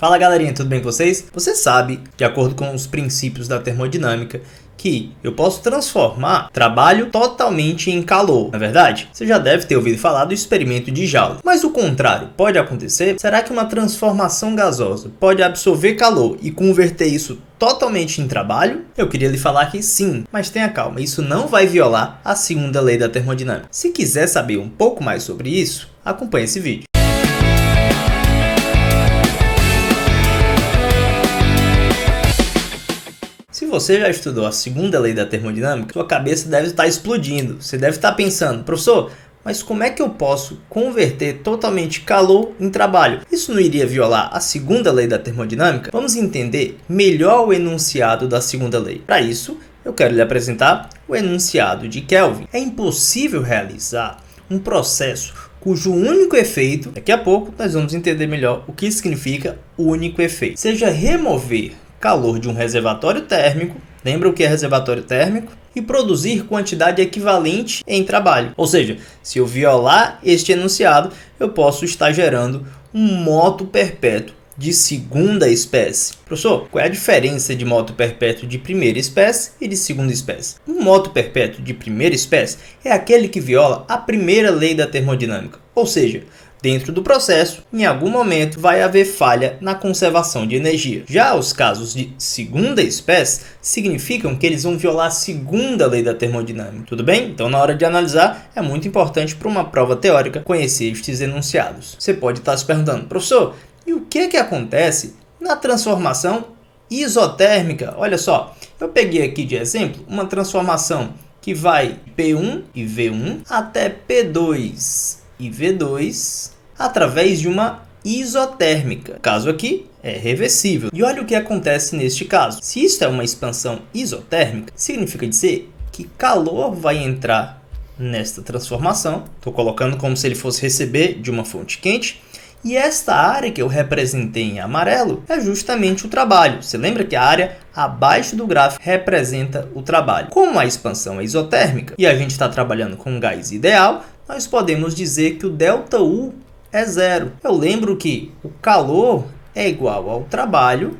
Fala galerinha, tudo bem com vocês? Você sabe, de acordo com os princípios da termodinâmica, que eu posso transformar trabalho totalmente em calor, não é verdade? Você já deve ter ouvido falar do experimento de Joule. Mas o contrário pode acontecer? Será que uma transformação gasosa pode absorver calor e converter isso totalmente em trabalho? Eu queria lhe falar que sim, mas tenha calma, isso não vai violar a segunda lei da termodinâmica. Se quiser saber um pouco mais sobre isso, acompanhe esse vídeo. Se você já estudou a segunda lei da termodinâmica, sua cabeça deve estar explodindo. Você deve estar pensando, professor, mas como é que eu posso converter totalmente calor em trabalho? Isso não iria violar a segunda lei da termodinâmica? Vamos entender melhor o enunciado da segunda lei. Para isso, eu quero lhe apresentar o enunciado de Kelvin. É impossível realizar um processo cujo único efeito, daqui a pouco nós vamos entender melhor o que significa único efeito, seja remover calor de um reservatório térmico, lembra o que é reservatório térmico? E produzir quantidade equivalente em trabalho. Ou seja, se eu violar este enunciado, eu posso estar gerando um moto perpétuo de segunda espécie. Professor, qual é a diferença de moto perpétuo de primeira espécie e de segunda espécie? Um moto perpétuo de primeira espécie é aquele que viola a primeira lei da termodinâmica. Ou seja, dentro do processo, em algum momento vai haver falha na conservação de energia. Já os casos de segunda espécie significam que eles vão violar a segunda lei da termodinâmica. Tudo bem? Então, na hora de analisar, é muito importante para uma prova teórica conhecer estes enunciados. Você pode estar se perguntando, professor, e o que acontece na transformação isotérmica? Olha só, eu peguei aqui de exemplo uma transformação que vai P1 e V1 até P2 e V2 através de uma isotérmica. O caso aqui é reversível. E olha o que acontece neste caso. Se isso é uma expansão isotérmica, significa dizer que calor vai entrar nesta transformação. Estou colocando como se ele fosse receber de uma fonte quente. E esta área que eu representei em amarelo é justamente o trabalho. Você lembra que a área abaixo do gráfico representa o trabalho. Como a expansão é isotérmica e a gente está trabalhando com um gás ideal, nós podemos dizer que o ΔU é zero. Eu lembro que o calor é igual ao trabalho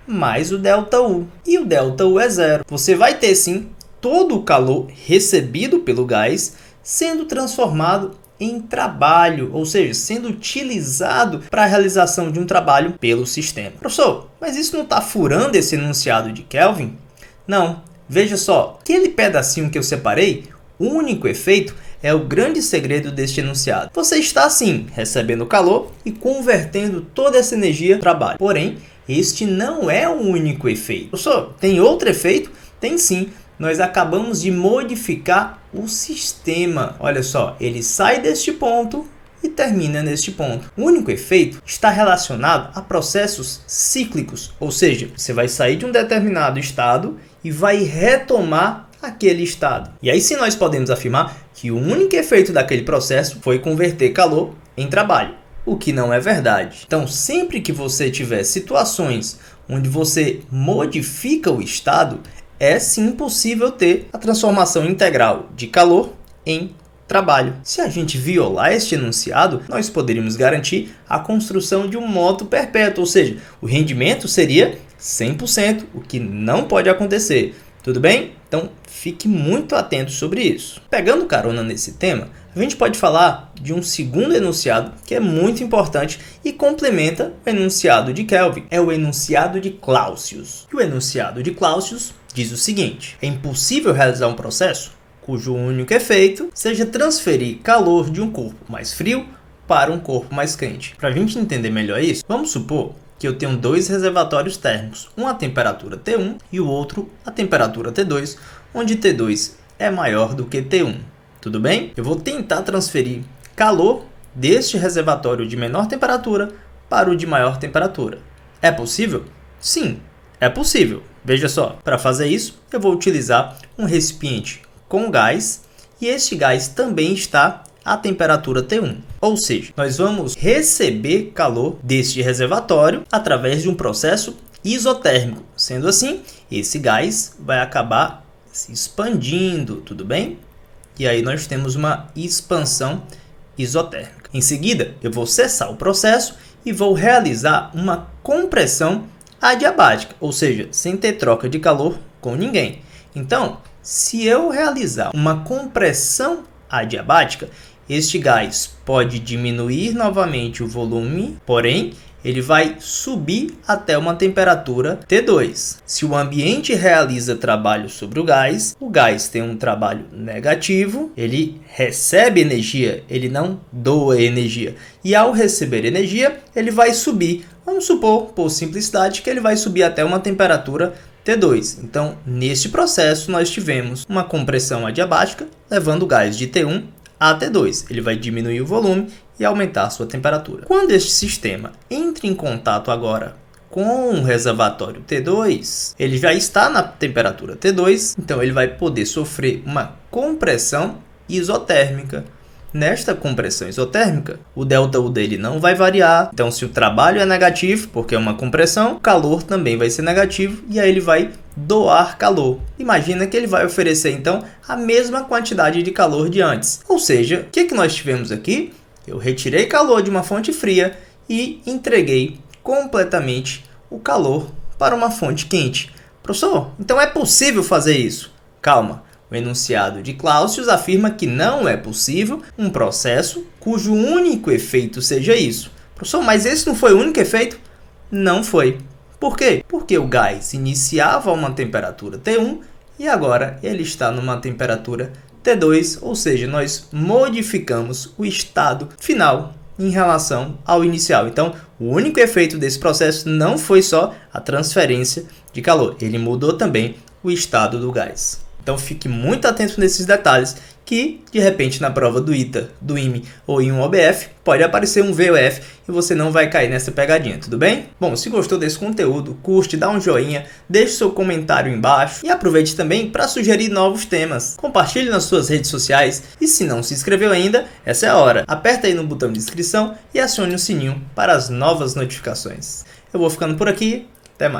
mais o ΔU. E o ΔU é zero. Você vai ter sim todo o calor recebido pelo gás sendo transformado em trabalho, ou seja, sendo utilizado para a realização de um trabalho pelo sistema. Professor, mas isso não está furando esse enunciado de Kelvin? Não. Veja só, aquele pedacinho que eu separei, o único efeito é o grande segredo deste enunciado. Você está, sim, recebendo calor e convertendo toda essa energia em trabalho. Porém, este não é o único efeito. Professor, tem outro efeito? Tem sim. Nós acabamos de modificar o sistema. Olha só, ele sai deste ponto e termina neste ponto. O único efeito está relacionado a processos cíclicos, ou seja, você vai sair de um determinado estado e vai retomar aquele estado. E aí sim nós podemos afirmar que o único efeito daquele processo foi converter calor em trabalho, o que não é verdade. Então, sempre que você tiver situações onde você modifica o estado, é sim possível ter a transformação integral de calor em trabalho. Se a gente violar este enunciado, nós poderíamos garantir a construção de um moto perpétuo, ou seja, o rendimento seria 100%, o que não pode acontecer. Tudo bem? Então, fique muito atento sobre isso. Pegando carona nesse tema, a gente pode falar de um segundo enunciado que é muito importante e complementa o enunciado de Kelvin. É o enunciado de Clausius. E o enunciado de Clausius diz o seguinte: é impossível realizar um processo cujo único efeito seja transferir calor de um corpo mais frio para um corpo mais quente. Para a gente entender melhor isso, vamos supor que eu tenho dois reservatórios térmicos, um a temperatura T1 e o outro a temperatura T2, onde T2 é maior do que T1. Tudo bem? Eu vou tentar transferir calor deste reservatório de menor temperatura para o de maior temperatura. É possível? Sim, é possível. Veja só, para fazer isso, eu vou utilizar um recipiente com gás e este gás também está a temperatura T1. Ou seja, nós vamos receber calor deste reservatório através de um processo isotérmico. Sendo assim, esse gás vai acabar se expandindo, tudo bem? E aí nós temos uma expansão isotérmica. Em seguida, eu vou cessar o processo e vou realizar uma compressão adiabática, ou seja, sem ter troca de calor com ninguém. Então, se eu realizar uma compressão adiabática, este gás pode diminuir novamente o volume, porém, ele vai subir até uma temperatura T2. Se o ambiente realiza trabalho sobre o gás tem um trabalho negativo, ele recebe energia, ele não doa energia. E ao receber energia, ele vai subir. Vamos supor, por simplicidade, que ele vai subir até uma temperatura T2. Então, neste processo, nós tivemos uma compressão adiabática, levando o gás de T1 a T2. Ele vai diminuir o volume e aumentar a sua temperatura. Quando este sistema entra em contato agora com o reservatório T2, ele já está na temperatura T2, então ele vai poder sofrer uma compressão isotérmica. Nesta compressão isotérmica, o ΔU dele não vai variar. Então, se o trabalho é negativo, porque é uma compressão, o calor também vai ser negativo e aí ele vai doar calor. Imagina que ele vai oferecer, então, a mesma quantidade de calor de antes. Ou seja, o que nós tivemos aqui? Eu retirei calor de uma fonte fria e entreguei completamente o calor para uma fonte quente. Professor, então é possível fazer isso? Calma. O enunciado de Clausius afirma que não é possível um processo cujo único efeito seja isso. Professor, mas esse não foi o único efeito? Não foi. Por quê? Porque o gás iniciava a uma temperatura T1 e agora ele está numa temperatura T2, ou seja, nós modificamos o estado final em relação ao inicial. Então, o único efeito desse processo não foi só a transferência de calor, ele mudou também o estado do gás. Então fique muito atento nesses detalhes que, de repente, na prova do ITA, do IME ou em um OBF, pode aparecer um VOF e você não vai cair nessa pegadinha, tudo bem? Bom, se gostou desse conteúdo, curte, dá um joinha, deixe seu comentário embaixo e aproveite também para sugerir novos temas. Compartilhe nas suas redes sociais e se não se inscreveu ainda, essa é a hora. Aperta aí no botão de inscrição e acione o sininho para as novas notificações. Eu vou ficando por aqui, até mais.